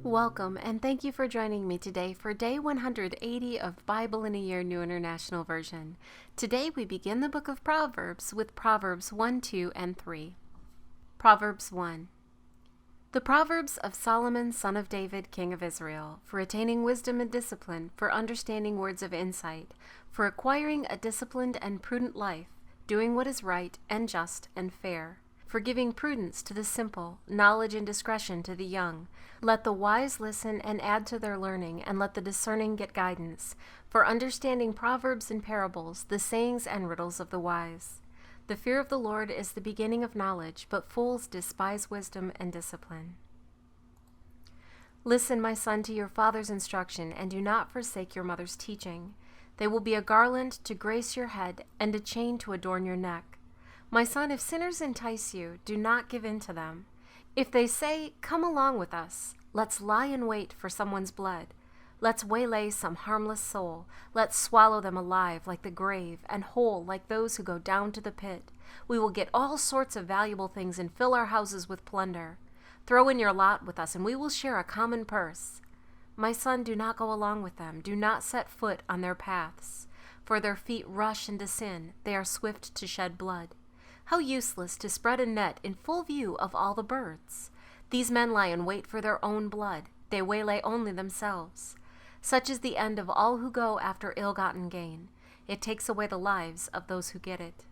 Welcome, and thank you for joining me today for day 180 of Bible in a Year New International Version. Today we begin the book of Proverbs with Proverbs 1, 2, and 3. Proverbs 1. The Proverbs of Solomon, son of David, king of Israel, for attaining wisdom and discipline, for understanding words of insight, for acquiring a disciplined and prudent life, doing what is right and just and fair, for giving prudence to the simple, knowledge and discretion to the young. Let the wise listen and add to their learning, and let the discerning get guidance, for understanding proverbs and parables, the sayings and riddles of the wise. The fear of the Lord is the beginning of knowledge, but fools despise wisdom and discipline. Listen, my son, to your father's instruction, and do not forsake your mother's teaching. They will be a garland to grace your head, and a chain to adorn your neck. My son, if sinners entice you, do not give in to them. If they say, "Come along with us, let's lie in wait for someone's blood. Let's waylay some harmless soul. Let's swallow them alive like the grave, and whole like those who go down to the pit. We will get all sorts of valuable things and fill our houses with plunder. Throw in your lot with us, and we will share a common purse." My son, do not go along with them. Do not set foot on their paths. For their feet rush into sin. They are swift to shed blood. How useless to spread a net in full view of all the birds. These men lie in wait for their own blood. They waylay only themselves. Such is the end of all who go after ill-gotten gain. It takes away the lives of those who get it.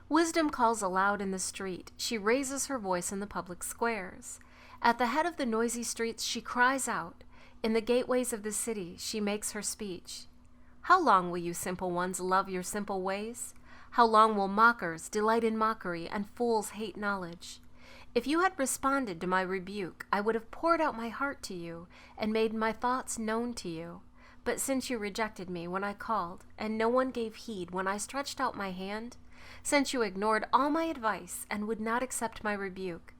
Wisdom calls aloud in the street. She raises her voice in the public squares. At the head of the noisy streets she cries out. In the gateways of the city she makes her speech. How long will you simple ones love your simple ways? How long will mockers delight in mockery and fools hate knowledge? If you had responded to my rebuke, I would have poured out my heart to you and made my thoughts known to you. But since you rejected me when I called, and no one gave heed when I stretched out my hand, since you ignored all my advice and would not accept my rebuke,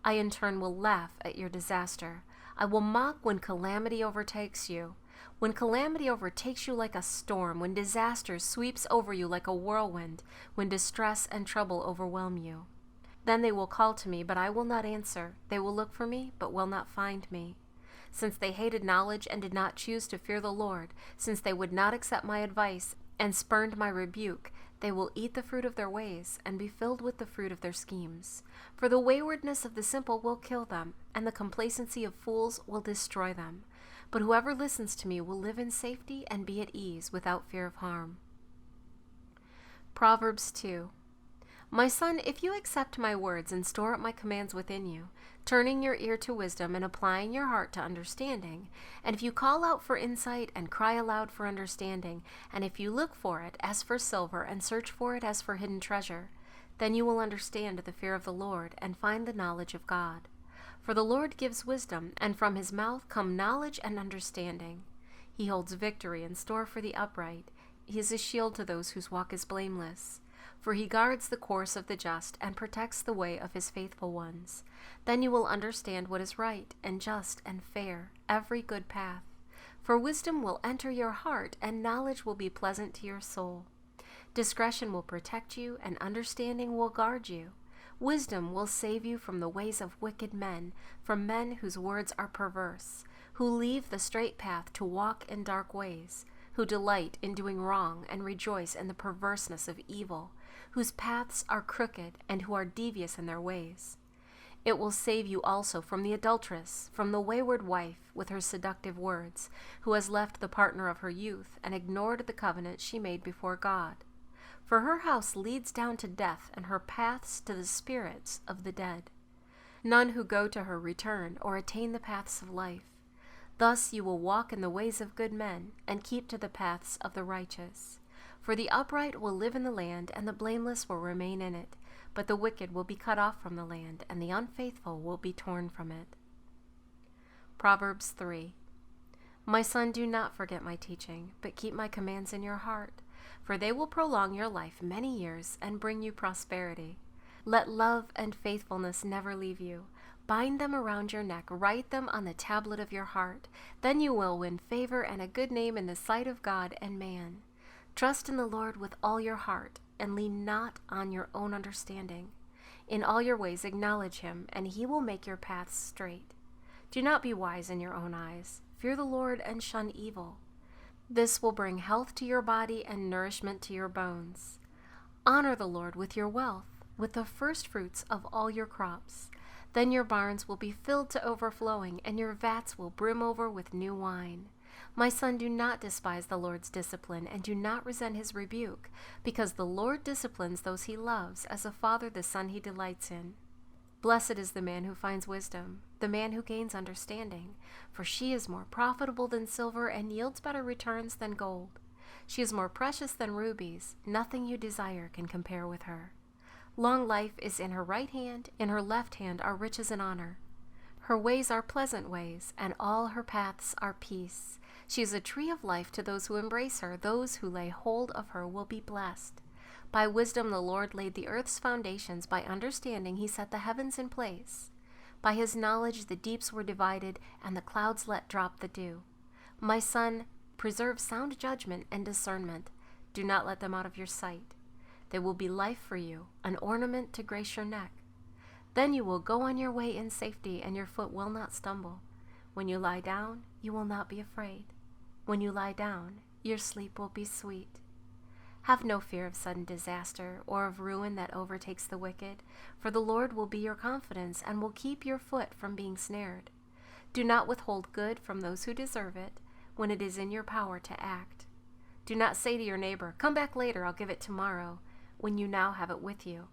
I in turn will laugh at your disaster. I will mock when calamity overtakes you. When calamity overtakes you like a storm, when disaster sweeps over you like a whirlwind, when distress and trouble overwhelm you. Then they will call to me, but I will not answer. They will look for me, but will not find me. Since they hated knowledge and did not choose to fear the Lord, since they would not accept my advice and spurned my rebuke, they will eat the fruit of their ways and be filled with the fruit of their schemes. For the waywardness of the simple will kill them, and the complacency of fools will destroy them. But whoever listens to me will live in safety and be at ease without fear of harm. Proverbs 2. My son, if you accept my words and store up my commands within you, turning your ear to wisdom and applying your heart to understanding, and if you call out for insight and cry aloud for understanding, and if you look for it as for silver and search for it as for hidden treasure, then you will understand the fear of the Lord and find the knowledge of God. For the Lord gives wisdom, and from his mouth come knowledge and understanding. He holds victory in store for the upright. He is a shield to those whose walk is blameless. For he guards the course of the just and protects the way of his faithful ones. Then you will understand what is right and just and fair, every good path. For wisdom will enter your heart, and knowledge will be pleasant to your soul. Discretion will protect you, and understanding will guard you. Wisdom will save you from the ways of wicked men, from men whose words are perverse, who leave the straight path to walk in dark ways, who delight in doing wrong and rejoice in the perverseness of evil, whose paths are crooked and who are devious in their ways. It will save you also from the adulteress, from the wayward wife with her seductive words, who has left the partner of her youth and ignored the covenant she made before God. For her house leads down to death, and her paths to the spirits of the dead. None who go to her return or attain the paths of life. Thus you will walk in the ways of good men, and keep to the paths of the righteous. For the upright will live in the land, and the blameless will remain in it. But the wicked will be cut off from the land, and the unfaithful will be torn from it. Proverbs 3. My son, do not forget my teaching, but keep my commands in your heart. For they will prolong your life many years and bring you prosperity. Let love and faithfulness never leave you. Bind them around your neck, write them on the tablet of your heart. Then you will win favor and a good name in the sight of God and man. Trust in the Lord with all your heart, and lean not on your own understanding. In all your ways acknowledge him, and he will make your paths straight. Do not be wise in your own eyes. Fear the Lord and shun evil. This will bring health to your body and nourishment to your bones. Honor the Lord with your wealth, with the first fruits of all your crops. Then your barns will be filled to overflowing, and your vats will brim over with new wine. My son, do not despise the Lord's discipline, and do not resent his rebuke, because the Lord disciplines those he loves, as a father the son he delights in. Blessed is the man who finds wisdom, the man who gains understanding, for she is more profitable than silver and yields better returns than gold. She is more precious than rubies. Nothing you desire can compare with her. Long life is in her right hand, in her left hand are riches and honor. Her ways are pleasant ways, and all her paths are peace. She is a tree of life to those who embrace her. Those who lay hold of her will be blessed. By wisdom the Lord laid the earth's foundations. By understanding he set the heavens in place. By his knowledge the deeps were divided, and the clouds let drop the dew. My son, preserve sound judgment and discernment. Do not let them out of your sight. They will be life for you, an ornament to grace your neck. Then you will go on your way in safety, and your foot will not stumble. When you lie down, you will not be afraid. When you lie down, your sleep will be sweet. Have no fear of sudden disaster or of ruin that overtakes the wicked, for the Lord will be your confidence and will keep your foot from being snared. Do not withhold good from those who deserve it when it is in your power to act. Do not say to your neighbor, "Come back later, I'll give it tomorrow," when you now have it with you.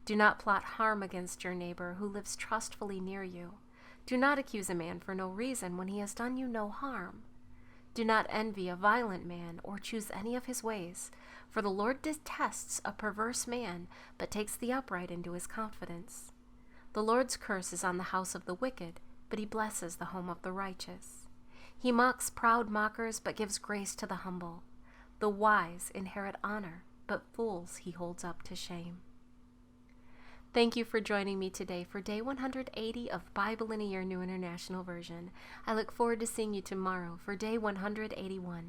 Do not plot harm against your neighbor who lives trustfully near you. Do not accuse a man for no reason when he has done you no harm. Do not envy a violent man or choose any of his ways, for the Lord detests a perverse man, but takes the upright into his confidence. The Lord's curse is on the house of the wicked, but he blesses the home of the righteous. He mocks proud mockers, but gives grace to the humble. The wise inherit honor, but fools he holds up to shame. Thank you for joining me today for Day 180 of Bible in a Year New International Version. I look forward to seeing you tomorrow for Day 181.